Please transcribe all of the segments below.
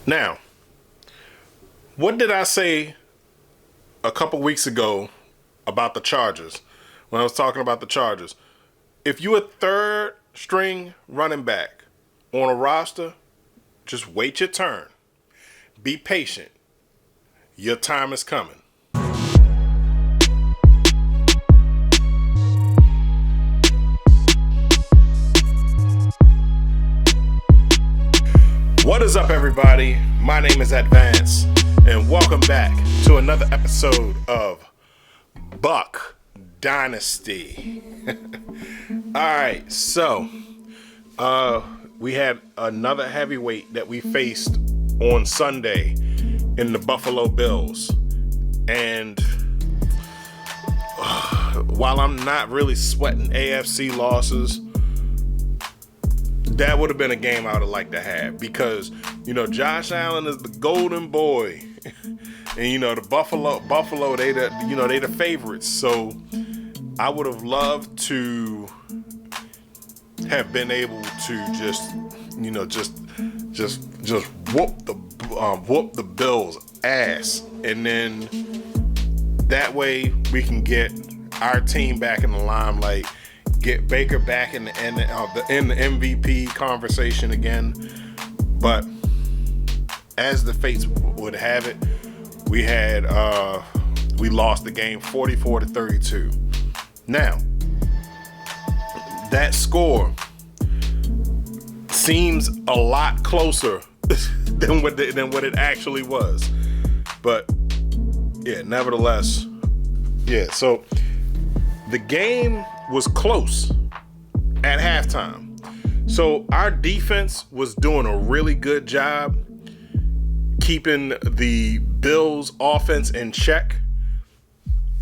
Now, what did I say a couple weeks ago about the Chargers when I was talking about the Chargers? If you're a third string running back on a roster, just wait your turn. Be patient. Your time is coming. What is up, everybody? My name is Advance, and welcome back to another episode of Buc Dynasty. Alright, so we had another heavyweight that we faced on Sunday in the Buffalo Bills. And while I'm not really sweating AFC losses, that would have been a game I would have liked to have because, Josh Allen is the golden boy. And, the Buffalo, they the favorites. So I would have loved to have been able to just whoop the Bills' ass, and then that way we can get our team back in the limelight, get Baker back in the MVP conversation again. But as the fates would have it, we lost the game 44-32. Now, that score seems a lot closer than what it actually was. But yeah, nevertheless, yeah, so the game was close at halftime. So our defense was doing a really good job keeping the Bills' offense in check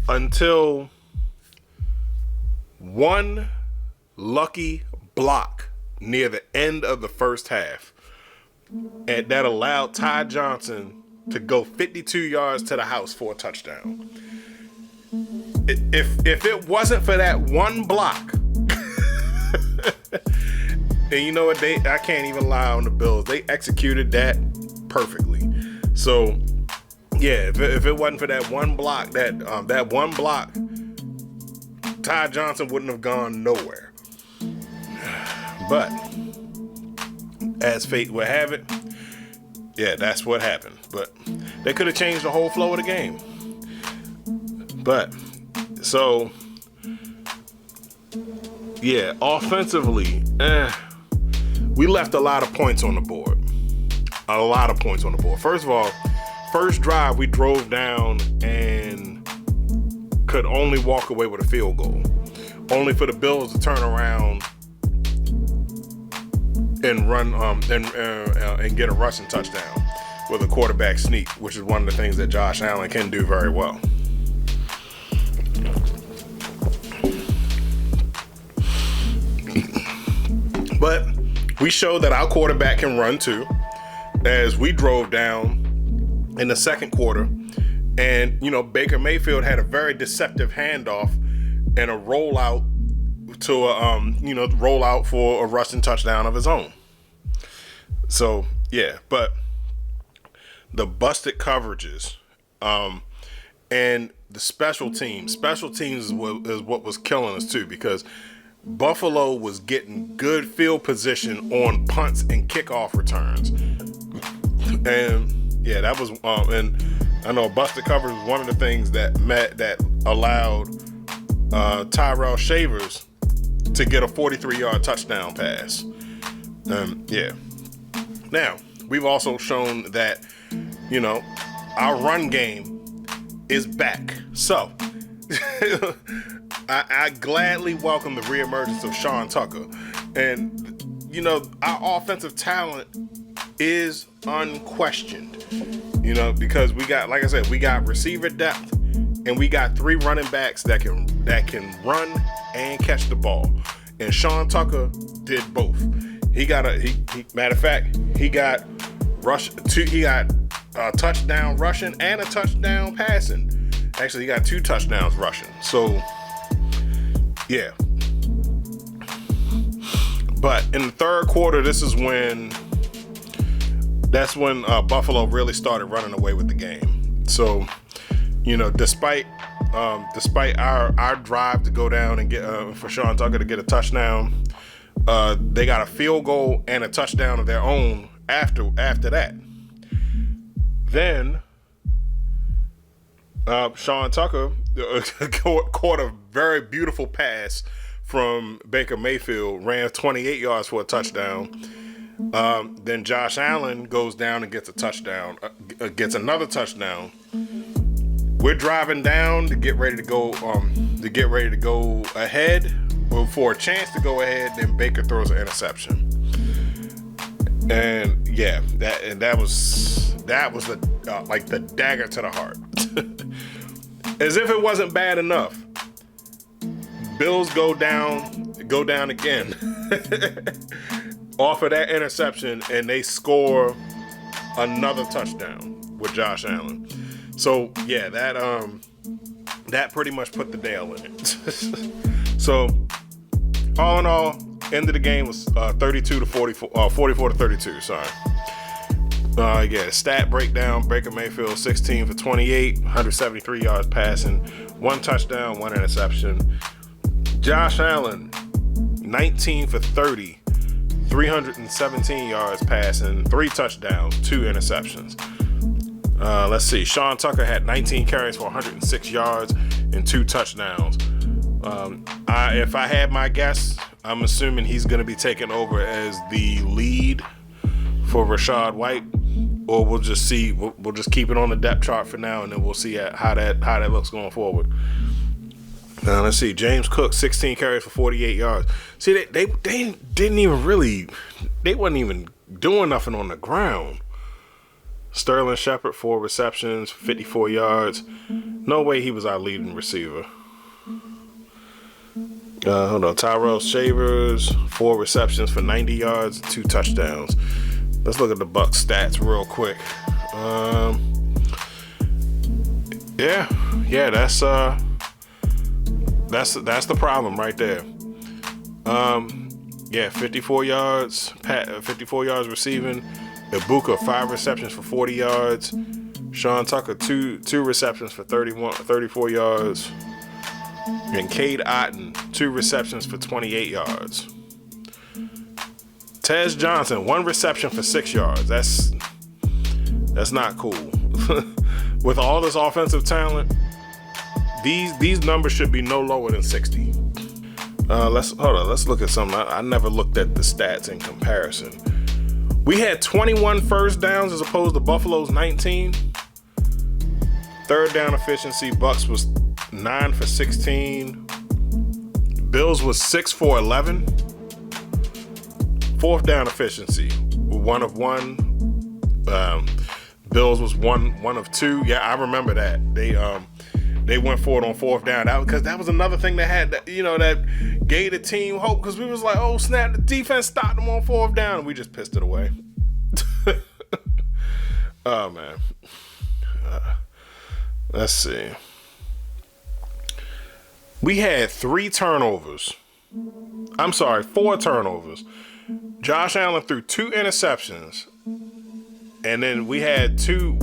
until one lucky block near the end of the first half, and that allowed Ty Johnson to go 52 yards to the house for a touchdown. If it wasn't for that one block, and you know what, I can't even lie on the Bills. They executed that perfectly. So yeah, if it wasn't for that one block, that one block, Ty Johnson wouldn't have gone nowhere. But as fate would have it, yeah, that's what happened. But they could have changed the whole flow of the game. But so yeah, offensively, we left a lot of points on the board. A lot of points on the board. First of all, first drive we drove down and could only walk away with a field goal, only for the Bills to turn around and run and get a rushing touchdown with a quarterback sneak, which is one of the things that Josh Allen can do very well. But we showed that our quarterback can run too, as we drove down in the second quarter, and Baker Mayfield had a very deceptive handoff and a rollout to rollout for a rushing touchdown of his own. So yeah, but the busted coverages, and the special teams is what was killing us too, because Buffalo was getting good field position on punts and kickoff returns, and yeah, that was and I know busted coverage was one of the things that allowed Tyrell Shavers to get a 43-yard touchdown pass. Yeah. Now, we've also shown that, our run game is back. So, I gladly welcome the reemergence of Sean Tucker. And, our offensive talent is unquestioned, because we got, like I said, we got receiver depth, and we got three running backs that can run and catch the ball. And Sean Tucker did both. He got matter of fact, he got a touchdown rushing and a touchdown passing. Actually, he got 2 touchdowns rushing. So, yeah. But in the third quarter, this is when that's when Buffalo really started running away with the game. So, despite our drive to go down and get for Sean Tucker to get a touchdown, they got a field goal and a touchdown of their own after that. Then Sean Tucker caught a very beautiful pass from Baker Mayfield, ran 28 yards for a touchdown. Then Josh Allen goes down and gets a touchdown, gets another touchdown. We're driving down to get ready to go ahead, for a chance to go ahead. Then Baker throws an interception, and that was like the dagger to the heart. As if it wasn't bad enough, Bills go down again off of that interception, and they score another touchdown with Josh Allen. So yeah, that pretty much put the nail in it. So all in all, end of the game was 44 to 32. Sorry. Stat breakdown: Baker Mayfield 16 for 28, 173 yards passing, 1 touchdown, 1 interception. Josh Allen 19 for 30, 317 yards passing, 3 touchdowns, 2 interceptions. Let's see. Sean Tucker had 19 carries for 106 yards and 2 touchdowns. If I had my guess, I'm assuming he's going to be taking over as the lead for Rachaad White, or we'll just see. We'll just keep it on the depth chart for now, and then we'll see how that looks going forward. Let's see. James Cook, 16 carries for 48 yards. See, they didn't even really. They wasn't even doing nothing on the ground. Sterling Shepard, 4 receptions, 54 yards. No way he was our leading receiver. Hold on. Tyrell Shavers, 4 receptions for 90 yards, 2 touchdowns. Let's look at the Bucs stats real quick. That's the problem right there. 54 yards, 54 yards receiving. Ibuka, 5 receptions for 40 yards. Sean Tucker, two receptions for 34 yards. And Cade Otton, 2 receptions for 28 yards. Tez Johnson, 1 reception for 6 yards. That's not cool. With all this offensive talent, these numbers should be no lower than 60. Let's look at something. I never looked at the stats in comparison. We had 21 first downs as opposed to Buffalo's 19. Third down efficiency, Bucs was 9 for 16. Bills was 6 for 11. Fourth down efficiency, 1 of 1. Bills was 1 of 2. Yeah, I remember that. They went for it on 4th down. That was another thing that had that gave the team hope, because we was like, oh snap, the defense stopped them on 4th down, and we just pissed it away. Oh man. Let's see. We had 4 turnovers. Josh Allen threw 2 interceptions. And then we had 2.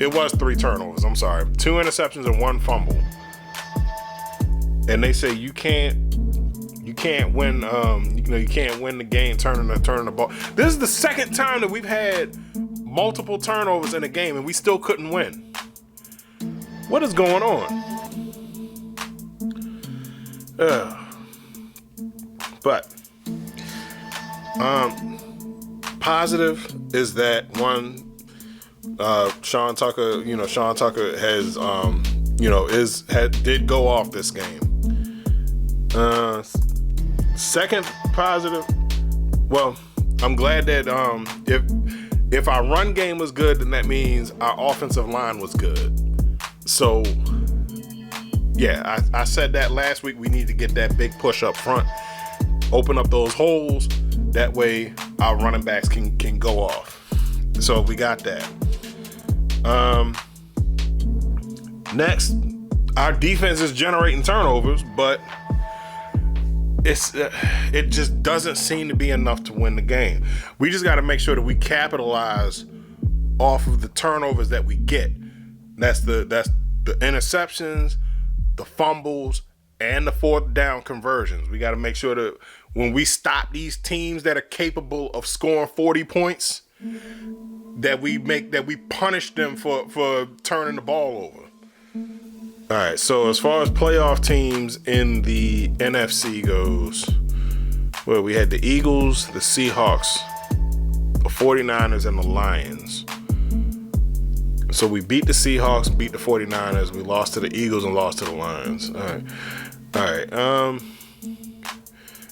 It was 3 turnovers. 2 interceptions and 1 fumble. And they say you can't win. You can't win the game turning the ball. This is the second time that we've had multiple turnovers in a game and we still couldn't win. What is going on? But positive is that Sean Tucker has did go off this game. Second positive, well, I'm glad that if our run game was good, then that means our offensive line was good. So yeah, I said that last week. We need to get that big push up front, open up those holes. That way our running backs can go off. So we got that. Next, our defense is generating turnovers, but it just doesn't seem to be enough to win the game. We just got to make sure that we capitalize off of the turnovers that we get. That's the interceptions, the fumbles, and the fourth down conversions. We got to make sure that when we stop these teams that are capable of scoring 40 points, that we punish them for turning the ball over. All right, so as far as playoff teams in the NFC goes, well, we had the Eagles, the Seahawks, the 49ers, and the Lions. So we beat the Seahawks, beat the 49ers, we lost to the Eagles and lost to the Lions. All right.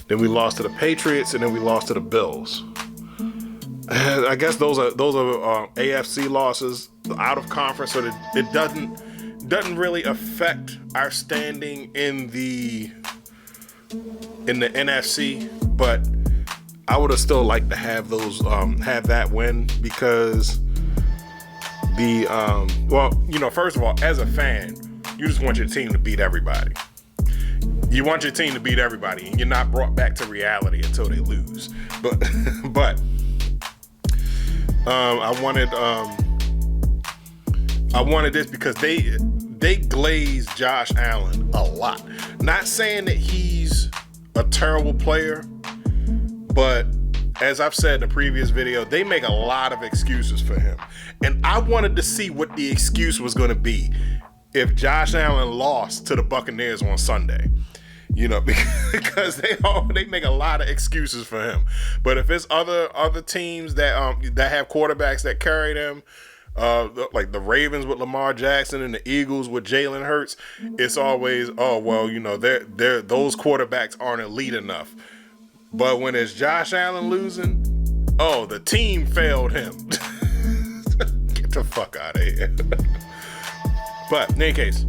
Then we lost to the Patriots, and then we lost to the Bills. I guess those are AFC losses out of conference, so that it doesn't really affect our standing in the NFC. But I would have still liked to have those have that win, because first of all, as a fan, you just want your team to beat everybody. You want your team to beat everybody, and you're not brought back to reality until they lose. But I wanted this because they glazed Josh Allen a lot. Not saying that he's a terrible player, but as I've said in the previous video, they make a lot of excuses for him. And I wanted to see what the excuse was going to be if Josh Allen lost to the Buccaneers on Sunday. Because they make a lot of excuses for him. But if it's other teams that have quarterbacks that carry them, like the Ravens with Lamar Jackson and the Eagles with Jalen Hurts, it's always, they're those quarterbacks aren't elite enough. But when it's Josh Allen losing, the team failed him. Get the fuck out of here. But in any case,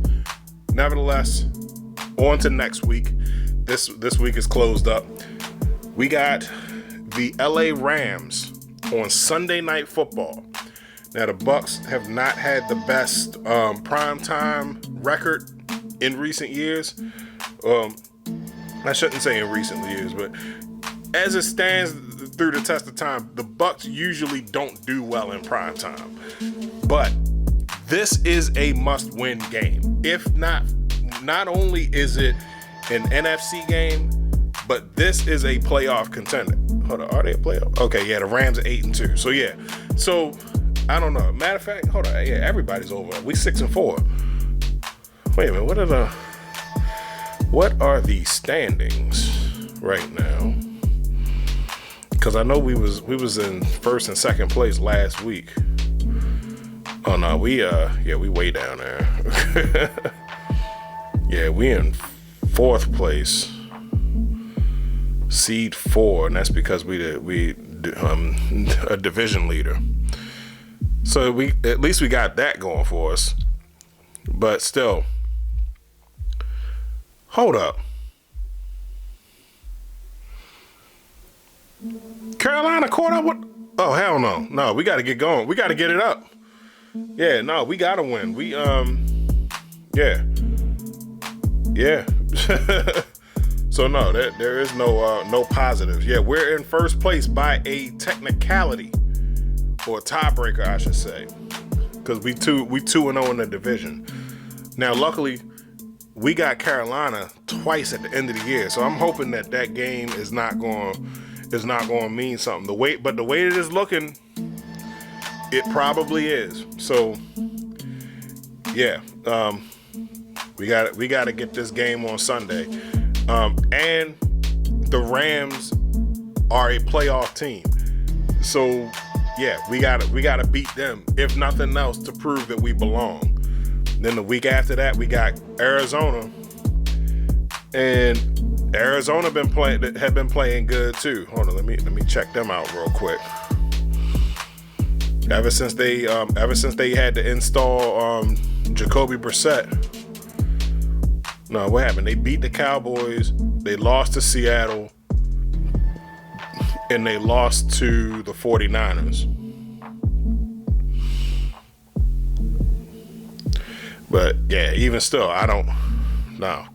nevertheless, on to next week. This week is closed up. We got the LA Rams on Sunday Night Football. Now, the Bucs have not had the best primetime record in recent years. I shouldn't say in recent years, but as it stands through the test of time, the Bucs usually don't do well in primetime. But this is a must-win game. If not only is it an NFC game, but this is a playoff contender. Hold on, are they a playoff? Okay, yeah, the Rams are 8-2. So yeah, I don't know. Matter of fact, hold on, yeah, everybody's over. We 6-4. Wait a minute, what are the standings right now? Because I know we was in first and second place last week. Oh no, we way down there. Yeah, we in fourth place, seed 4, and that's because we a division leader. So at least we got that going for us. But still, hold up. Carolina caught up with? Oh hell no! No, we got to get going. We got to get it up. Yeah, no, we got to win. Yeah. So no, there is no positives. Yeah, we're in first place by a technicality, or a tiebreaker, I should say, because we 2-0 in the division. Now, luckily, we got Carolina twice at the end of the year, so I'm hoping that game is not going to mean something. The way it is looking, it probably is. So yeah. We got to get this game on Sunday. And the Rams are a playoff team. So yeah, we got to beat them, if nothing else, to prove that we belong. Then the week after that, we got Arizona. And Arizona have been playing good too. Hold on, let me check them out real quick. Ever since they had to install Jacoby Brissett. No, what happened? They beat the Cowboys, they lost to Seattle, and they lost to the 49ers. But yeah, even still,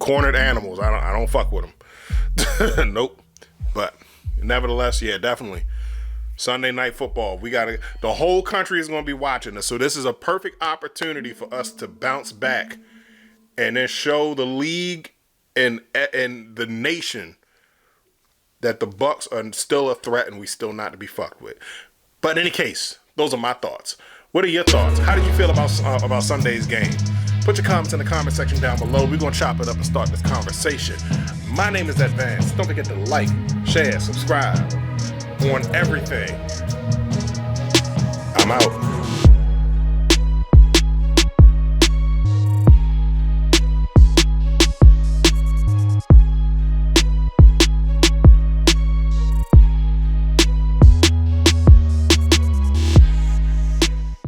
cornered animals, I don't fuck with them. Nope. But nevertheless, yeah, definitely. Sunday Night Football. The whole country is going to be watching us. So this is a perfect opportunity for us to bounce back and then show the league and the nation that the Bucs are still a threat and we still not to be fucked with. But in any case, those are my thoughts. What are your thoughts? How do you feel about Sunday's game? Put your comments in the comment section down below. We're going to chop it up and start this conversation. My name is Advance. Don't forget to like, share, subscribe on everything. I'm out.